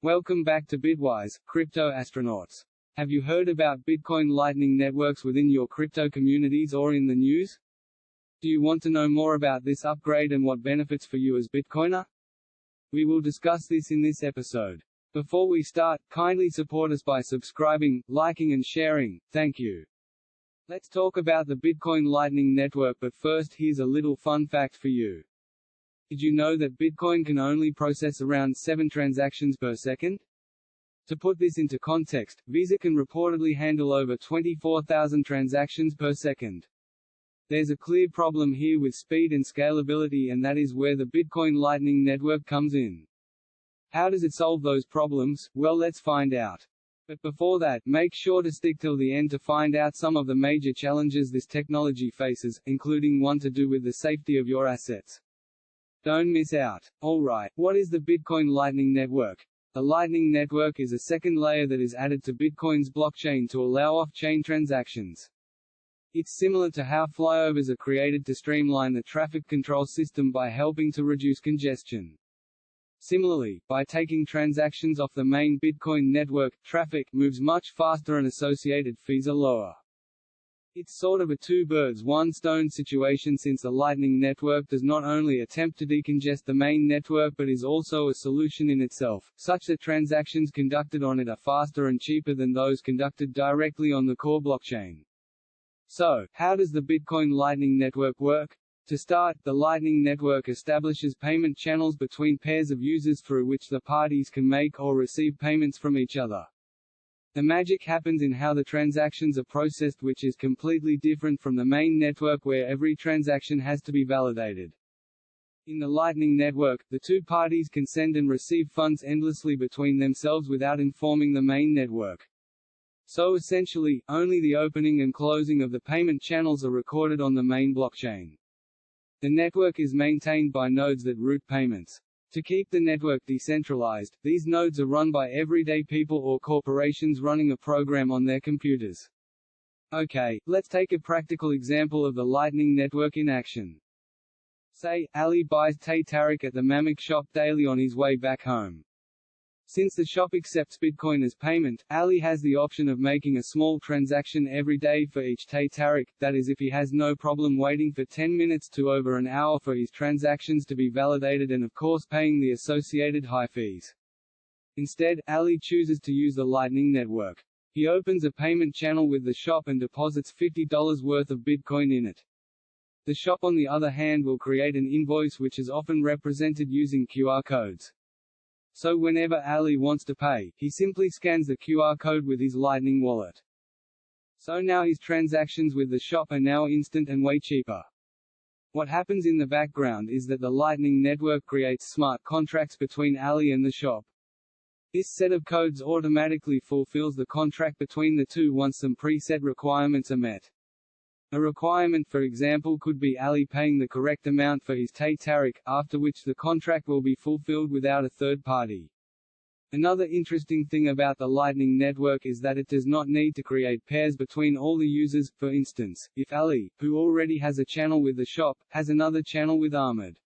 Welcome back to BitWise, crypto astronauts. Have you heard about Bitcoin Lightning networks within your crypto communities or in the news? Do you want to know more about this upgrade and what benefits for you as Bitcoiner? We will discuss this in this episode. Before we start, kindly support us by subscribing, liking and sharing, thank you. Let's talk about the Bitcoin Lightning Network, but first here's a little fun fact for you. Did you know that Bitcoin can only process around 7 transactions per second? To put this into context, Visa can reportedly handle over 24,000 transactions per second. There's a clear problem here with speed and scalability, and that is where the Bitcoin Lightning Network comes in. How does it solve those problems? Well, let's find out. But before that, make sure to stick till the end to find out some of the major challenges this technology faces, including one to do with the safety of your assets. Don't miss out. Alright, what is the Bitcoin Lightning Network? The Lightning Network is a second layer that is added to Bitcoin's blockchain to allow off-chain transactions. It's similar to how flyovers are created to streamline the traffic control system by helping to reduce congestion. Similarly, by taking transactions off the main Bitcoin network, traffic moves much faster and associated fees are lower. It's sort of a two birds one stone situation, since the Lightning Network does not only attempt to decongest the main network but is also a solution in itself, such that transactions conducted on it are faster and cheaper than those conducted directly on the core blockchain. So, how does the Bitcoin Lightning Network work? To start, the Lightning Network establishes payment channels between pairs of users through which the parties can make or receive payments from each other. The magic happens in how the transactions are processed, which is completely different from the main network where every transaction has to be validated. In the Lightning Network, the two parties can send and receive funds endlessly between themselves without informing the main network. So essentially, only the opening and closing of the payment channels are recorded on the main blockchain. The network is maintained by nodes that route payments. To keep the network decentralized, these nodes are run by everyday people or corporations running a program on their computers. Okay, let's take a practical example of the Lightning Network in action. Say, Ali buys Tarik at the Mamak shop daily on his way back home. Since the shop accepts Bitcoin as payment, Ali has the option of making a small transaction every day for each Tarik, that is if he has no problem waiting for 10 minutes to over an hour for his transactions to be validated and of course paying the associated high fees. Instead, Ali chooses to use the Lightning Network. He opens a payment channel with the shop and deposits $50 worth of Bitcoin in it. The shop on the other hand will create an invoice which is often represented using QR codes. So whenever Ali wants to pay, he simply scans the QR code with his Lightning wallet. So now his transactions with the shop are now instant and way cheaper. What happens in the background is that the Lightning Network creates smart contracts between Ali and the shop. This set of codes automatically fulfills the contract between the two once some preset requirements are met. A requirement, for example, could be Ali paying the correct amount for his Tarik, after which the contract will be fulfilled without a third party. Another interesting thing about the Lightning Network is that it does not need to create pairs between all the users. For instance, if Ali, who already has a channel with the shop, has another channel with Ahmed.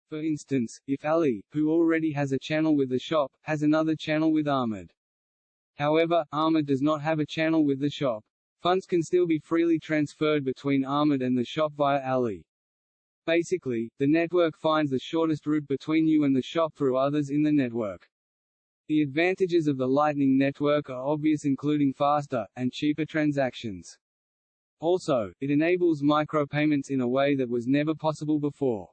For instance, if Ali, who already has a channel with the shop, has another channel with Ahmed. However, Ahmed does not have a channel with the shop. Funds can still be freely transferred between Ahmed and the shop via Ali. Basically, the network finds the shortest route between you and the shop through others in the network. The advantages of the Lightning Network are obvious, including faster and cheaper transactions. Also, it enables micropayments in a way that was never possible before.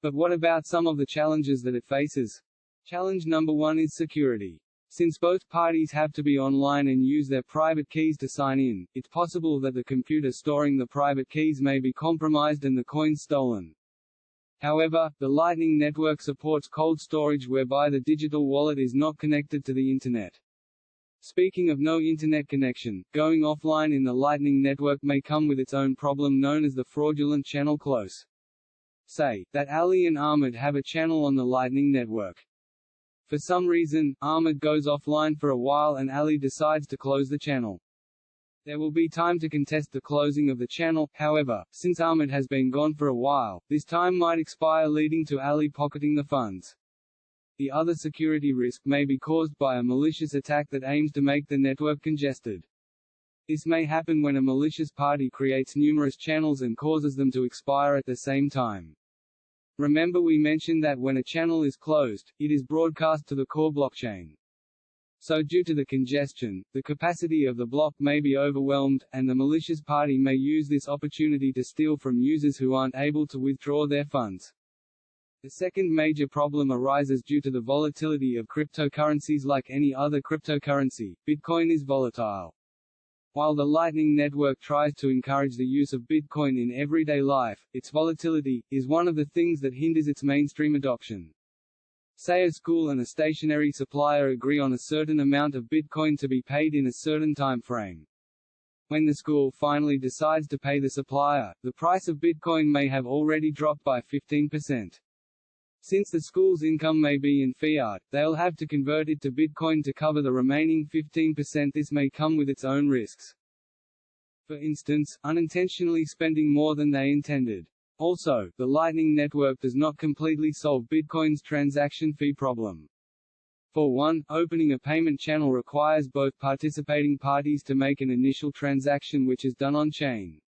But what about some of the challenges that it faces? Challenge number 1 is security. Since both parties have to be online and use their private keys to sign in, it's possible that the computer storing the private keys may be compromised and the coins stolen. However, the Lightning Network supports cold storage, whereby the digital wallet is not connected to the Internet. Speaking of no Internet connection, going offline in the Lightning Network may come with its own problem known as the fraudulent channel close. Say, that Ali and Ahmed have a channel on the Lightning Network. For some reason, Ahmed goes offline for a while and Ali decides to close the channel. There will be time to contest the closing of the channel. However, since Ahmed has been gone for a while, this time might expire, leading to Ali pocketing the funds. The other security risk may be caused by a malicious attack that aims to make the network congested. This may happen when a malicious party creates numerous channels and causes them to expire at the same time. Remember we mentioned that when a channel is closed, it is broadcast to the core blockchain. So due to the congestion, the capacity of the block may be overwhelmed, and the malicious party may use this opportunity to steal from users who aren't able to withdraw their funds. The second major problem arises due to the volatility of cryptocurrencies. Like any other cryptocurrency, Bitcoin is volatile. While the Lightning Network tries to encourage the use of Bitcoin in everyday life, its volatility is one of the things that hinders its mainstream adoption. Say a school and a stationery supplier agree on a certain amount of Bitcoin to be paid in a certain time frame. When the school finally decides to pay the supplier, the price of Bitcoin may have already dropped by 15%. Since the school's income may be in fiat, they'll have to convert it to Bitcoin to cover the remaining 15%. This may come with its own risks. For instance, unintentionally spending more than they intended. Also, the Lightning Network does not completely solve Bitcoin's transaction fee problem. For one, opening a payment channel requires both participating parties to make an initial transaction, which is done on-chain.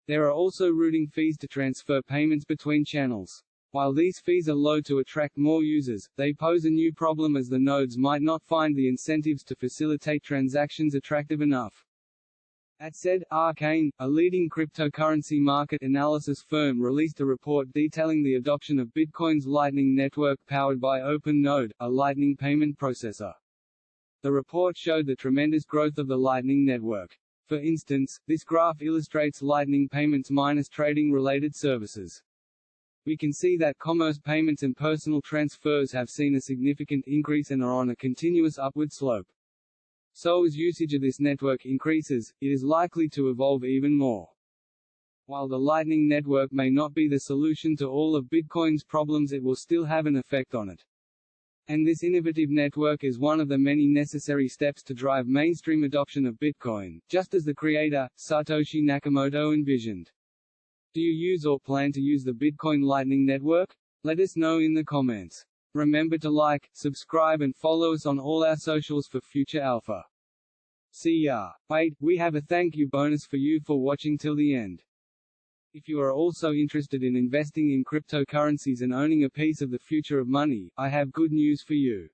There are also routing fees to transfer payments between channels. While these fees are low to attract more users, they pose a new problem as the nodes might not find the incentives to facilitate transactions attractive enough. That said, Arcane, a leading cryptocurrency market analysis firm, released a report detailing the adoption of Bitcoin's Lightning Network powered by OpenNode, a Lightning payment processor. The report showed the tremendous growth of the Lightning Network. For instance, this graph illustrates Lightning payments minus trading-related services. We can see that commerce payments and personal transfers have seen a significant increase and are on a continuous upward slope. So as usage of this network increases, it is likely to evolve even more. While the Lightning Network may not be the solution to all of Bitcoin's problems, it will still have an effect on it. And this innovative network is one of the many necessary steps to drive mainstream adoption of Bitcoin, just as the creator, Satoshi Nakamoto, envisioned. Do you use or plan to use the Bitcoin Lightning Network? Let us know in the comments. Remember to like, subscribe and follow us on all our socials for future alpha. See ya. Wait, we have a thank you bonus for you for watching till the end. If you are also interested in investing in cryptocurrencies and owning a piece of the future of money, I have good news for you.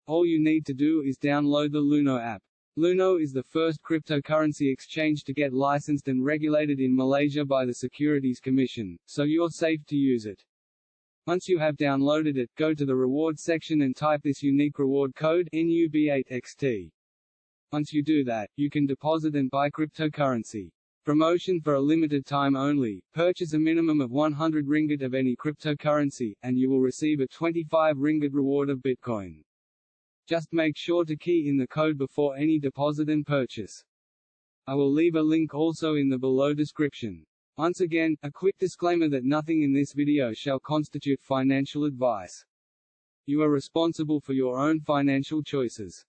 All you need to do is download the Luno app. Luno is the first cryptocurrency exchange to get licensed and regulated in Malaysia by the Securities Commission, so you're safe to use it. Once you have downloaded it, go to the rewards section and type this unique reward code, NUB8XT. Once you do that, you can deposit and buy cryptocurrency. Promotion for a limited time only. Purchase a minimum of 100 ringgit of any cryptocurrency, and you will receive a 25 ringgit reward of Bitcoin. Just make sure to key in the code before any deposit and purchase. I will leave a link also in the below description. Once again, a quick disclaimer that nothing in this video shall constitute financial advice. You are responsible for your own financial choices.